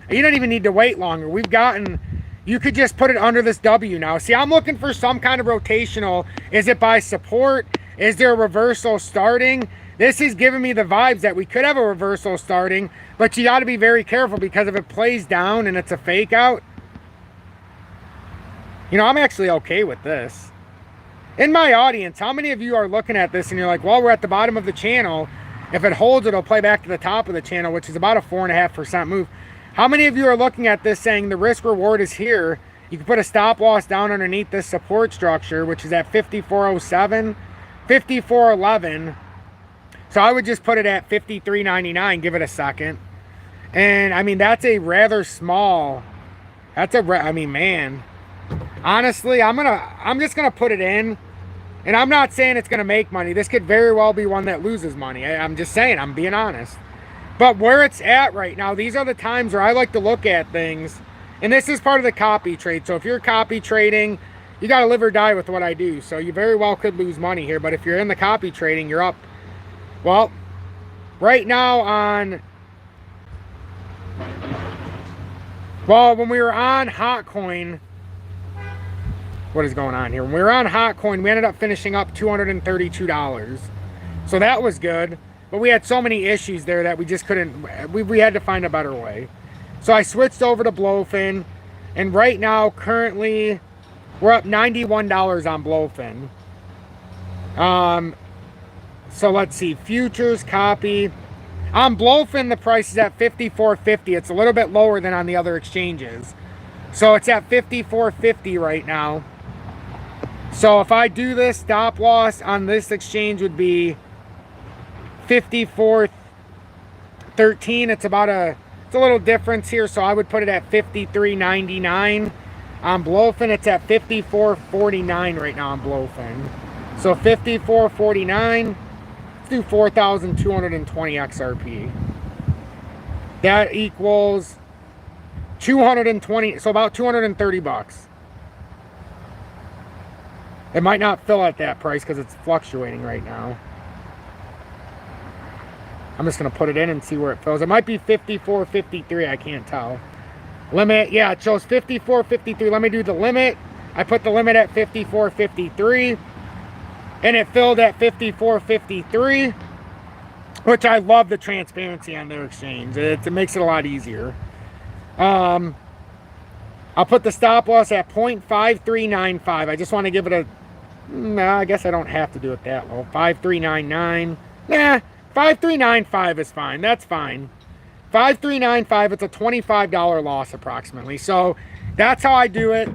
Speaker 1: you don't even need to wait longer. We've gotten, you could just put it under this W now. See, I'm looking for some kind of rotational. Is it by support? Is there a reversal starting? This is giving me the vibes that we could have a reversal starting, but you got to be very careful because if it plays down and it's a fake out, you know, I'm actually okay with this. In my audience, how many of you are looking at this and you're like, well, we're at the bottom of the channel. If it holds, it'll play back to the top of the channel, which is about a 4.5% move. How many of you are looking at this saying the risk reward is here? You can put a stop loss down underneath this support structure, which is at 5407, 5411. So I would just put it at 53.99, give it a second. And I mean, that's a rather small, I mean, man, honestly, I'm just gonna put it in, and I'm not saying it's gonna make money. This could very well be one that loses money. I'm just saying, I'm being honest. But where it's at right now, these are the times where I like to look at things, and this is part of the copy trade. So if you're copy trading, you gotta live or die with what I do. So you very well could lose money here, but if you're in the copy trading, you're up. Well, right now on, well, when we were on HOTCOIN, what is going on here? When we were on HOTCOIN, we ended up finishing up $232. So that was good. But we had so many issues there that we just couldn't, we had to find a better way. So I switched over to BLOFIN. And right now, currently, we're up $91 on BLOFIN. So let's see, futures, copy. On BLOFIN, the price is at $54.50. It's a little bit lower than on the other exchanges. So it's at $54.50 right now. So if I do this, stop loss on this exchange would be $54.13. It's a little difference here, so I would put it at $53.99. On BLOFIN, it's at $54.49 right now on BLOFIN. So $54.49. Let's do 4,220 XRP. That equals 220, so about 230 bucks. It might not fill at that price because it's fluctuating right now. I'm just going to put it in and see where it fills. It might be 54.53, I can't tell. Limit, yeah, it shows 54.53. Let me do the limit. I put the limit at 54.53, and it filled at 54.53, which I love the transparency on their exchange. It makes it a lot easier. I'll put the stop loss at 0.5395. I just want to give it a, no, I guess I don't have to do it that low. 5399. Nah, 5395 is fine. That's fine. 5395, it's a $25 loss approximately. So that's how I do it.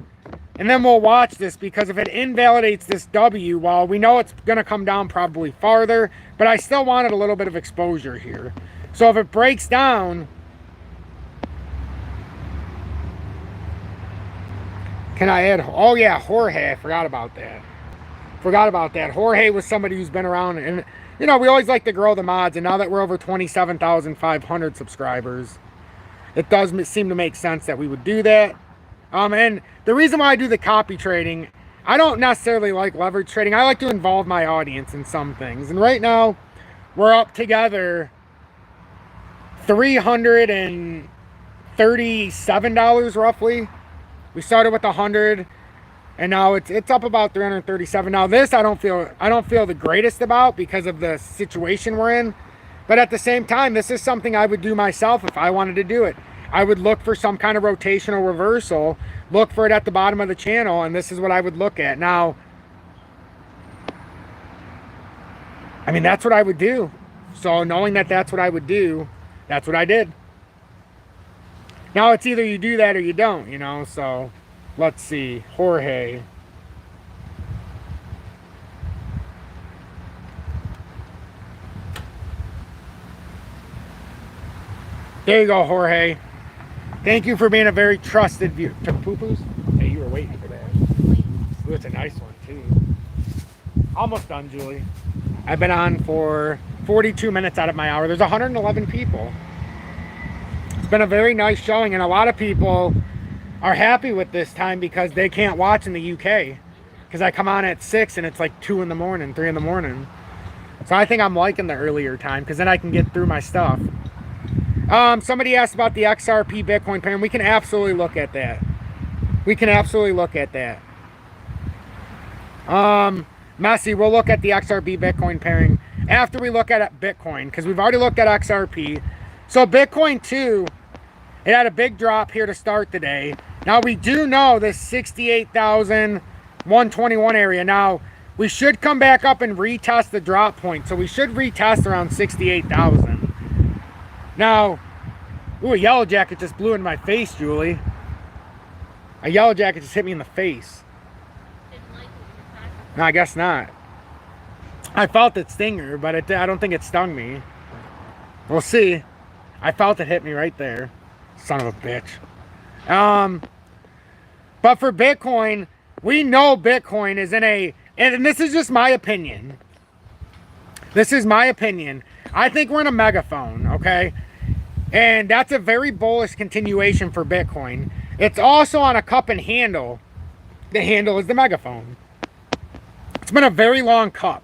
Speaker 1: And then we'll watch this, because if it invalidates this W, well, we know it's going to come down probably farther, but I still wanted a little bit of exposure here. So if it breaks down, can I add, oh yeah, Jorge, I forgot about that. Jorge was somebody who's been around, and you know, we always like to grow the mods, and now that we're over 27,500 subscribers, it does seem to make sense that we would do that. And the reason why I do the copy trading, I don't necessarily like leverage trading. I like to involve my audience in some things. And right now, we're up together $337 roughly. We started with 100, and now it's up about 337. Now this I don't feel the greatest about because of the situation we're in. But at the same time, this is something I would do myself if I wanted to do it. I would look for some kind of rotational reversal, look for it at the bottom of the channel, and this is what I would look at. Now, I mean, that's what I would do. So knowing that that's what I would do, that's what I did. Now it's either you do that or you don't, you know. So let's see, Jorge. There you go, Jorge. Thank you for being a very trusted viewer. Took poo-poos? Hey, you were waiting for that. Ooh, it's a nice one, too. Almost done, Julie. I've been on for 42 minutes out of my hour. There's 111 people. It's been a very nice showing, and a lot of people are happy with this time because they can't watch in the UK. Because I come on at 6 and it's like 2 in the morning, 3 in the morning. So I think I'm liking the earlier time because then I can get through my stuff. Somebody asked about the XRP Bitcoin pairing. We can absolutely look at that. Messi, we'll look at the XRP Bitcoin pairing after we look at Bitcoin, because we've already looked at XRP. So Bitcoin too, it had a big drop here to start today. Now we do know this 68,121 area. Now we should come back up and retest the drop point. So we should retest around 68,000. Now, ooh, a yellow jacket just blew in my face, Julie. A yellow jacket just hit me in the face. No, I guess not. I felt it stinger, but I don't think it stung me. We'll see. I felt it hit me right there. Son of a bitch. But for Bitcoin, we know Bitcoin is in a, and this is just my opinion. This is my opinion. I think we're in a megaphone, okay? And that's a very bullish continuation for Bitcoin. It's also on a cup and handle. The handle is the megaphone. It's been a very long cup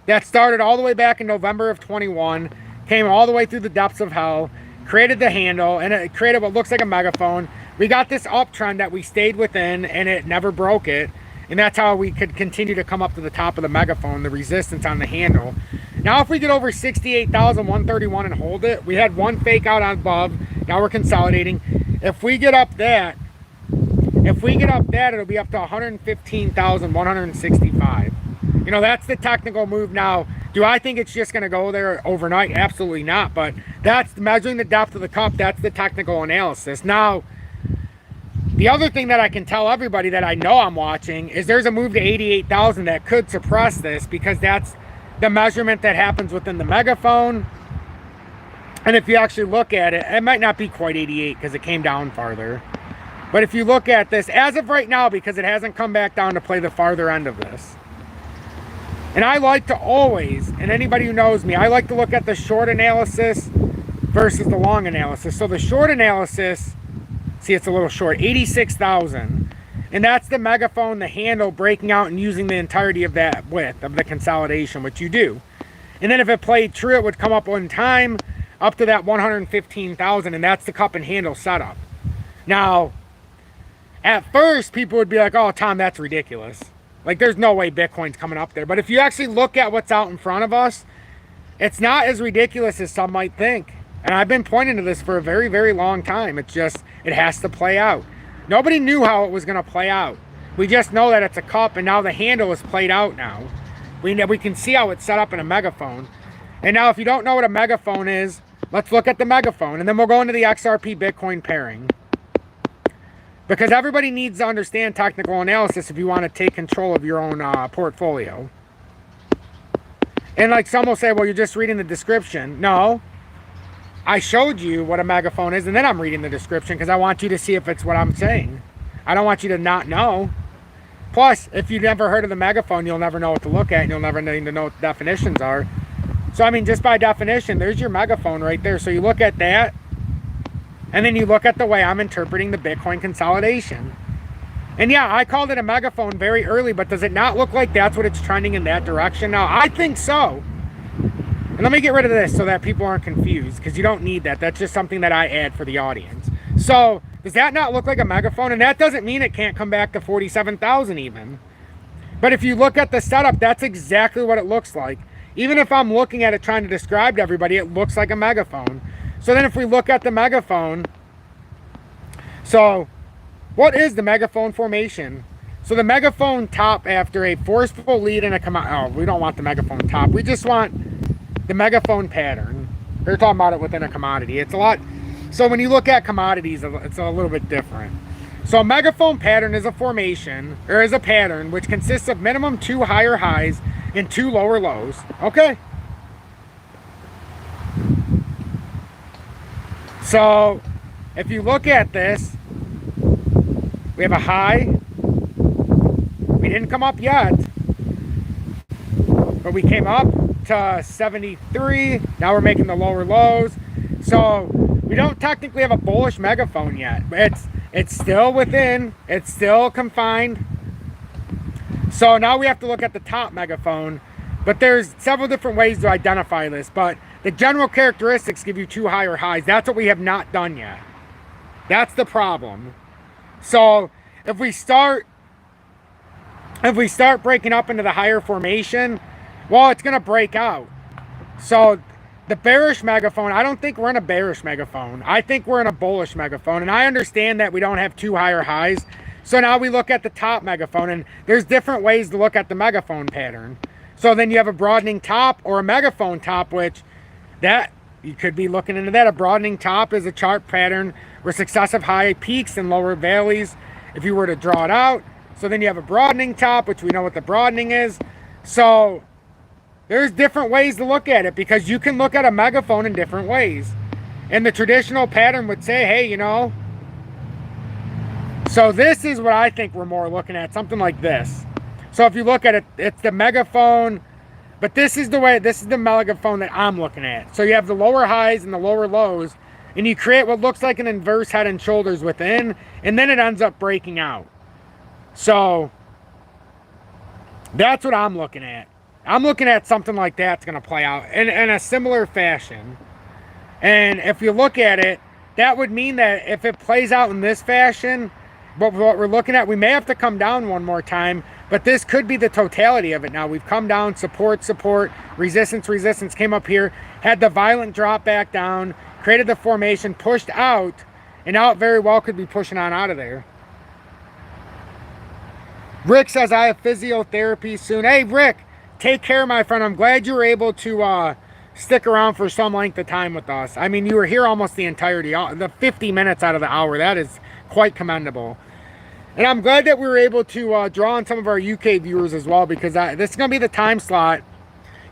Speaker 1: that started all the way back in November of 21, came all the way through the depths of hell, created the handle, and it created what looks like a megaphone. We got this uptrend that we stayed within, and it never broke it. And that's how we could continue to come up to the top of the megaphone, the resistance on the handle. Now if we get over 68,131 and hold it, we had one fake out on above. Now we're consolidating. If we get up that, it'll be up to 115,165. You know, that's the technical move. Now, do I think it's just going to go there overnight? Absolutely not. But that's measuring the depth of the cup. That's the technical analysis. Now, the other thing that I can tell everybody that I know I'm watching is there's a move to 88,000 that could suppress this, because that's the measurement that happens within the megaphone. And if you actually look at it, it might not be quite 88 because it came down farther. But if you look at this, as of right now, because it hasn't come back down to play the farther end of this. And I like to always, and anybody who knows me, I like to look at the short analysis versus the long analysis. So the short analysis, see, it's a little short, 86,000. And that's the megaphone, the handle breaking out and using the entirety of that width of the consolidation, which you do. And then if it played true, it would come up on time up to that 115,000, and that's the cup and handle setup. Now, at first, people would be like, oh, Tom, that's ridiculous. Like, there's no way Bitcoin's coming up there. But if you actually look at what's out in front of us, it's not as ridiculous as some might think. And I've been pointing to this for a very, very long time. It's just, it has to play out. Nobody knew how it was going to play out. We just know that it's a cup, and now the handle is played out now. We can see how it's set up in a megaphone. And now if you don't know what a megaphone is, let's look at the megaphone, and then we'll go into the XRP Bitcoin pairing. Because everybody needs to understand technical analysis if you want to take control of your own portfolio. And like some will say, well, you're just reading the description. No. I showed you what a megaphone is, and then I'm reading the description because I want you to see if it's what I'm saying. I don't want you to not know. Plus, if you've never heard of the megaphone, you'll never know what to look at, and you'll never need to know what the definitions are. So, I mean, just by definition, there's your megaphone right there. So you look at that, and then you look at the way I'm interpreting the Bitcoin consolidation. And yeah, I called it a megaphone very early, but does it not look like that's what it's trending in that direction now? I think so. And let me get rid of this so that people aren't confused, because you don't need that. That's just something that I add for the audience. So, does that not look like a megaphone? And that doesn't mean it can't come back to 47,000 even. But if you look at the setup, that's exactly what it looks like. Even if I'm looking at it trying to describe to everybody, it looks like a megaphone. So then if we look at the megaphone, so what is the megaphone formation? So the megaphone top after a forceful lead in a commodity. Oh, we don't want the megaphone top. We just want the megaphone pattern. They're talking about it within a commodity. It's a lot. So when you look at commodities, it's a little bit different. So a megaphone pattern is a formation, or is a pattern, which consists of minimum 2 higher highs and 2 lower lows. Okay. So if you look at this, we have a high. We didn't come up yet, but we came up to 73. Now we're making the lower lows. So we don't technically have a bullish megaphone yet. It's still within, it's still confined. So now we have to look at the top megaphone, but there's several different ways to identify this, but the general characteristics give you 2 higher highs. That's what we have not done yet. That's the problem. So if we start breaking up into the higher formation, well, it's going to break out. So the bearish megaphone, I don't think we're in a bearish megaphone. I think we're in a bullish megaphone. And I understand that we don't have 2 higher highs. So now we look at the top megaphone, and there's different ways to look at the megaphone pattern. So then you have a broadening top or a megaphone top, which that you could be looking into that. A broadening top is a chart pattern with successive high peaks and lower valleys if you were to draw it out. So then you have a broadening top, which we know what the broadening is. So there's different ways to look at it, because you can look at a megaphone in different ways. And the traditional pattern would say, hey, you know, so this is what I think we're more looking at, something like this. So if you look at it, it's the megaphone, but this is the megaphone that I'm looking at. So you have the lower highs and the lower lows, and you create what looks like an inverse head and shoulders within, and then it ends up breaking out. So that's what I'm looking at. I'm looking at something like that's going to play out in a similar fashion. And if you look at it, that would mean that if it plays out in this fashion, but what we're looking at, we may have to come down one more time, but this could be the totality of it now. We've come down, support, resistance, came up here, had the violent drop back down, created the formation, pushed out, and now it very well could be pushing on out of there. Rick says, I have physiotherapy soon. Hey, Rick, take care, my friend. I'm glad you were able to stick around for some length of time with us. I mean, you were here almost the entirety, the 50 minutes out of the hour. That is quite commendable. And I'm glad that we were able to draw on some of our UK viewers as well, because this is going to be the time slot.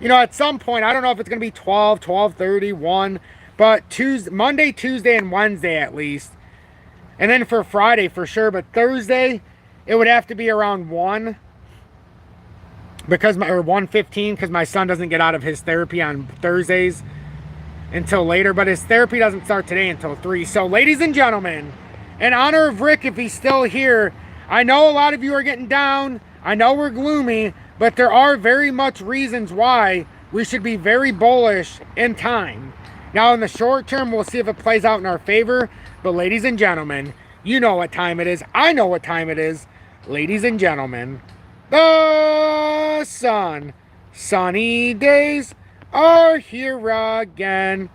Speaker 1: You know, at some point, I don't know if it's going to be 12, 12:30, 1, but Monday, Tuesday, and Wednesday at least. And then for Friday for sure, but Thursday, it would have to be around 1. Or 1:15, because my son doesn't get out of his therapy on Thursdays. until later, but his therapy doesn't start today until 3. So, ladies and gentlemen, in honor of Rick, if he's still here, I know a lot of you are getting down. I know we're gloomy, but there are very much reasons why we should be very bullish in time. Now, in the short term, we'll see if it plays out in our favor. But ladies and gentlemen, you know what time it is. I know what time it is. Ladies and gentlemen, the sunny days are here again.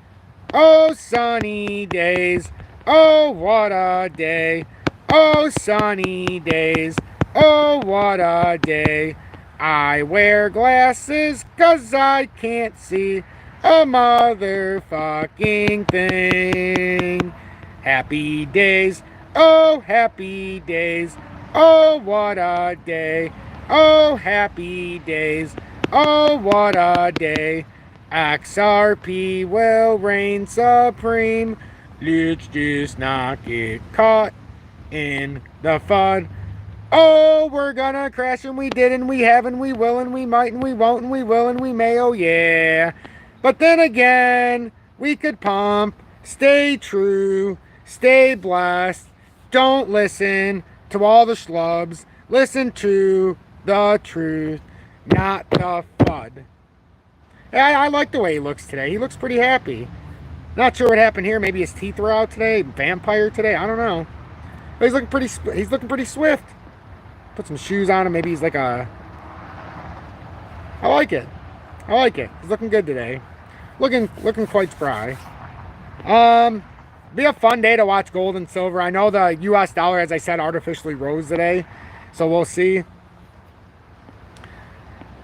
Speaker 1: Oh, sunny days. Oh, what a day. Oh, sunny days. Oh, what a day. I wear glasses 'cause I can't see a motherfucking thing. Happy days. Oh, happy days. Oh, what a day. Oh, happy days. Oh, what a day. XRP will reign supreme. Let's just not get caught in the fun. Oh, we're gonna crash and we did and we have and we will and we might and we won't and we will and we may, oh yeah. But then again, we could pump. Stay true. Stay blessed. Don't listen to all the schlubs. Listen to the truth, not the FUD. I like the way he looks today. He looks pretty happy. Not sure what happened here. Maybe his teeth were out today. Vampire today. I don't know. But he's looking pretty swift. Put some shoes on him. Maybe he's like a... I like it. I like it. He's looking good today. Looking quite spry. Be a fun day to watch gold and silver. I know the US dollar, as I said, artificially rose today. So we'll see.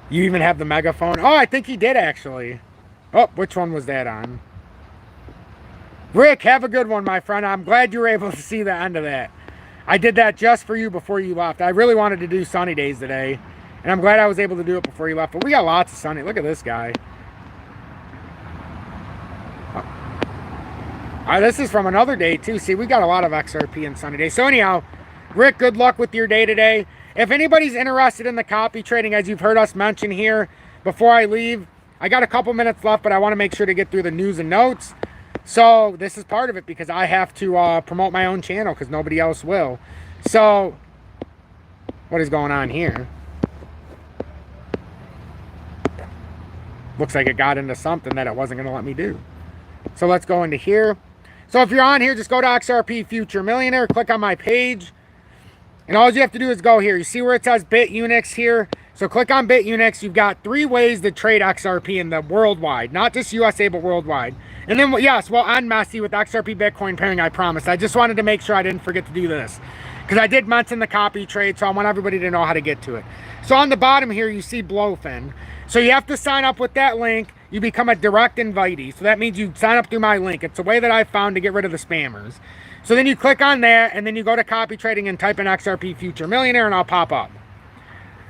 Speaker 1: You even have the megaphone. Oh, I think he did actually. Oh, which one was that on? Rick, have a good one, my friend. I'm glad you were able to see the end of that. I did that just for you before you left. I really wanted to do sunny days today. And I'm glad I was able to do it before you left. But we got lots of sunny. Look at this guy. This is from another day too. See, we got a lot of XRP and sunny days. So anyhow, Rick, good luck with your day today. If anybody's interested in the copy trading, as you've heard us mention here, before I leave, I got a couple minutes left, but I want to make sure to get through the news and notes. So this is part of it because I have to promote my own channel because nobody else will. So what is going on here? Looks like it got into something that it wasn't going to let me do. So let's go into here. So if you're on here, just go to XRP Future Millionaire, click on my page, and all you have to do is go here. You see where it says BITUNIX here? So click on BITUNIX. You've got 3 ways to trade XRP in the worldwide, not just USA, but worldwide. And then, yes, we'll end messy with XRP Bitcoin pairing, I promise. I just wanted to make sure I didn't forget to do this because I did mention the copy trade, so I want everybody to know how to get to it. So on the bottom here, you see BLOFIN. So you have to sign up with that link. You become a direct invitee. So that means you sign up through my link. It's a way that I found to get rid of the spammers. So then you click on that, and then you go to copy trading and type in XRP Future Millionaire, and I'll pop up.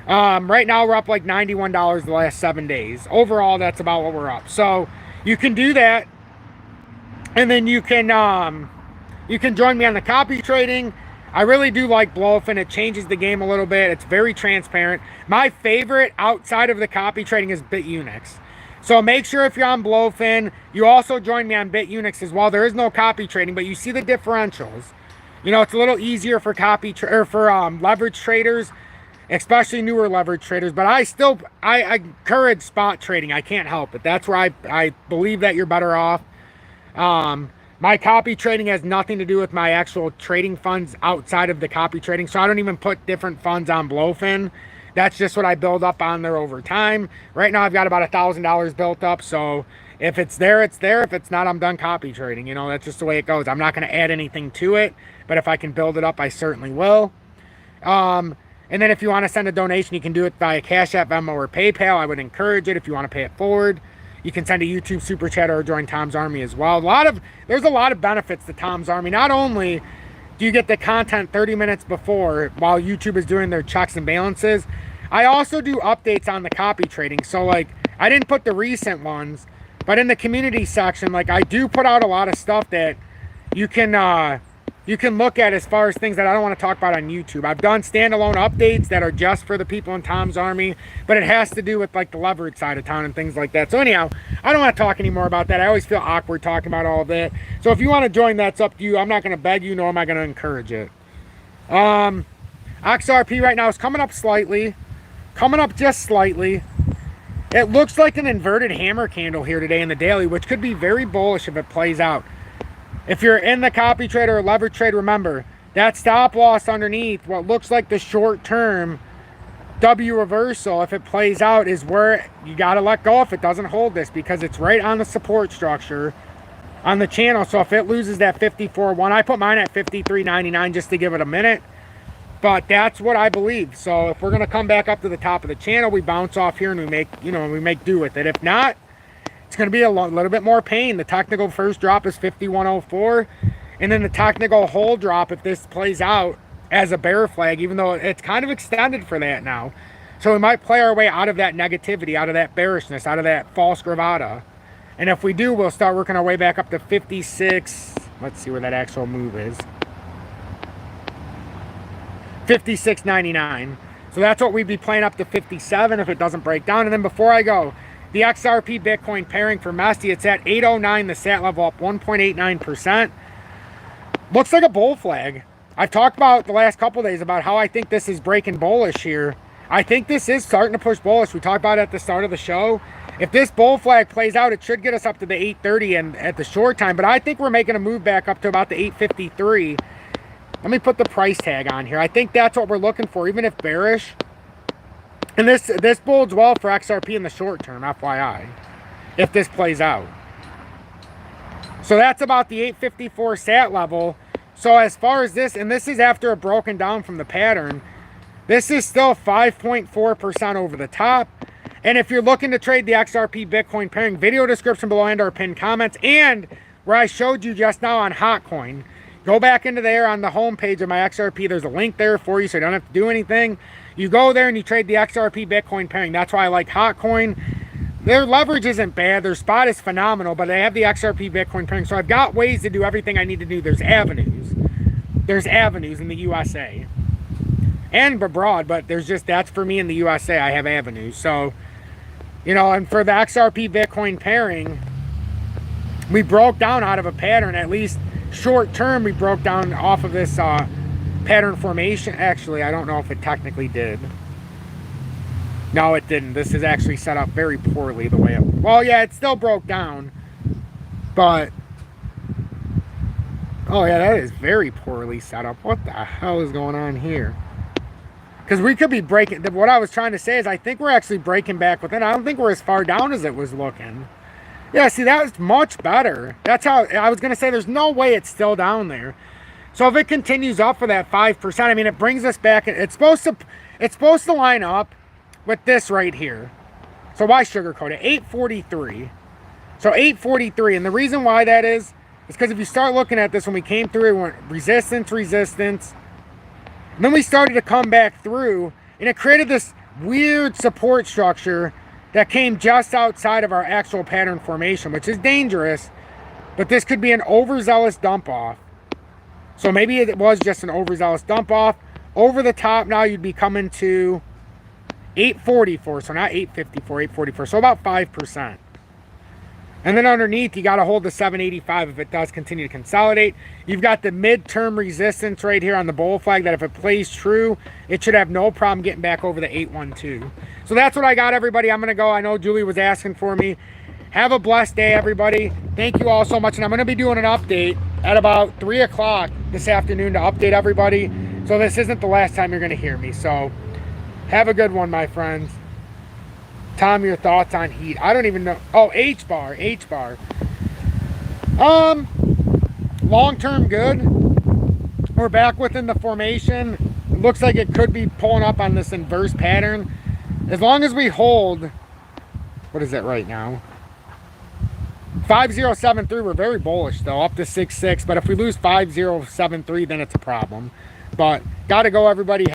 Speaker 1: Right now, we're up like $91 the last 7 days. Overall, that's about what we're up. So you can do that, and then you can join me on the copy trading. I really do like BLOFIN. It changes the game a little bit. It's very transparent. My favorite outside of the copy trading is BITUNIX. So make sure if you're on BLOFIN, you also join me on BITUNIX as well. There is no copy trading, but you see the differentials. You know, it's a little easier for leverage traders, especially newer leverage traders. But I encourage spot trading. I can't help it. That's where I believe that you're better off. My copy trading has nothing to do with my actual trading funds outside of the copy trading. So I don't even put different funds on BLOFIN. That's just what I build up on there over time. Right now, I've got about $1,000 built up. So if it's there, it's there. If it's not, I'm done copy trading. You know, that's just the way it goes. I'm not going to add anything to it. But if I can build it up, I certainly will. And then if you want to send a donation, you can do it via Cash App, Venmo, or PayPal. I would encourage it if you want to pay it forward. You can send a YouTube Super Chat or join Tom's Army as well. There's a lot of benefits to Tom's Army. Not only do you get the content 30 minutes before while YouTube is doing their checks and balances, I also do updates on the copy trading. So like, I didn't put the recent ones, but in the community section, like I do put out a lot of stuff that you can you can look at as far as things that I don't want to talk about on YouTube. I've done standalone updates that are just for the people in Tom's Army, but it has to do with like the leverage side of town and things like that. So anyhow, I don't want to talk anymore about that. I always feel awkward talking about all of that. So if you want to join, that's up to you. I'm not going to beg you, nor am I going to encourage it. XRP right now is coming up slightly, coming up just slightly. It looks like an inverted hammer candle here today in the daily, which could be very bullish if it plays out. If you're in the copy trade or leverage trade, remember that stop loss underneath what looks like the short-term W reversal, if it plays out, is where you got to let go if it doesn't hold this, because it's right on the support structure on the channel. So if it loses that 54.1, I put mine at 53.99 just to give it a minute. But that's what I believe. So if we're going to come back up to the top of the channel, we bounce off here and we make, we make do with it. If not, it's going to be a little bit more pain. The technical first drop is 51.04, and then the technical whole drop, if this plays out as a bear flag, even though it's kind of extended for that now. So we might play our way out of that negativity, out of that bearishness, out of that false bravado. And if we do, we'll start working our way back up to 56. Let's see where that actual move is. 56.99. So that's what we'd be playing up to 57 if it doesn't break down. And then before I go, the XRP Bitcoin pairing for Messi, it's at 809, the sat level up 1.89%. Looks like a bull flag. I've talked about the last couple days about how I think this is breaking bullish here. I think this is starting to push bullish. We talked about it at the start of the show. If this bull flag plays out, it should get us up to the 830 and at the short time. But I think we're making a move back up to about the 853. Let me put the price tag on here. I think that's what we're looking for, even if bearish. And this bodes well for XRP in the short term, FYI, if this plays out. So that's about the 854 sat level. So as far as this, and this is after it broken down from the pattern, this is still 5.4% over the top. And if you're looking to trade the XRP Bitcoin pairing, video description below and our pinned comments, and where I showed you just now on HOTCOIN, go back into there on the home page of my XRP. There's a link there for you so you don't have to do anything. You go there and you trade the XRP Bitcoin pairing. That's why I like HOTCOIN. Their leverage isn't bad. Their spot is phenomenal, but they have the XRP Bitcoin pairing. So I've got ways to do everything I need to do. There's avenues. There's avenues in the USA and abroad, but there's just, that's for me in the USA. I have avenues. So, and for the XRP Bitcoin pairing, we broke down out of a pattern, at least short term. We broke down off of this pattern formation. Actually, I don't know if it technically did. No, it didn't. This is actually set up very poorly the way it... Well, yeah, it still broke down. But... Oh, yeah, that is very poorly set up. What the hell is going on here? Because we could be breaking... What I was trying to say is I think we're actually breaking back within. I don't think we're as far down as it was looking. Yeah, see, that was much better. That's how... I was going to say there's no way it's still down there. So if it continues up for that 5%, I mean, it brings us back. It's supposed to line up with this right here. So why sugarcoat it? 843. So 843. And the reason why that is because if you start looking at this, when we came through, it went resistance, resistance. And then we started to come back through, and it created this weird support structure that came just outside of our actual pattern formation, which is dangerous. But this could be an overzealous dump off. So maybe it was just an overzealous dump off. Over the top now, you'd be coming to 844. So not 854, 844. So about 5%. And then underneath, you got to hold the 785 if it does continue to consolidate. You've got the midterm resistance right here on the bull flag that if it plays true, it should have no problem getting back over the 812. So that's what I got, everybody. I'm going to go. I know Julie was asking for me. Have a blessed day, everybody. Thank you all so much. And I'm going to be doing an update at about 3 o'clock this afternoon to update everybody. So this isn't the last time you're going to hear me. So have a good one, my friends. Tom, your thoughts on heat? I don't even know. Oh, H-bar. Long-term good. We're back within the formation. It looks like it could be pulling up on this inverse pattern. As long as we hold, what is it right now? 5073, we're very bullish though, up to 66. But if we lose 5073, then it's a problem. But gotta go, everybody.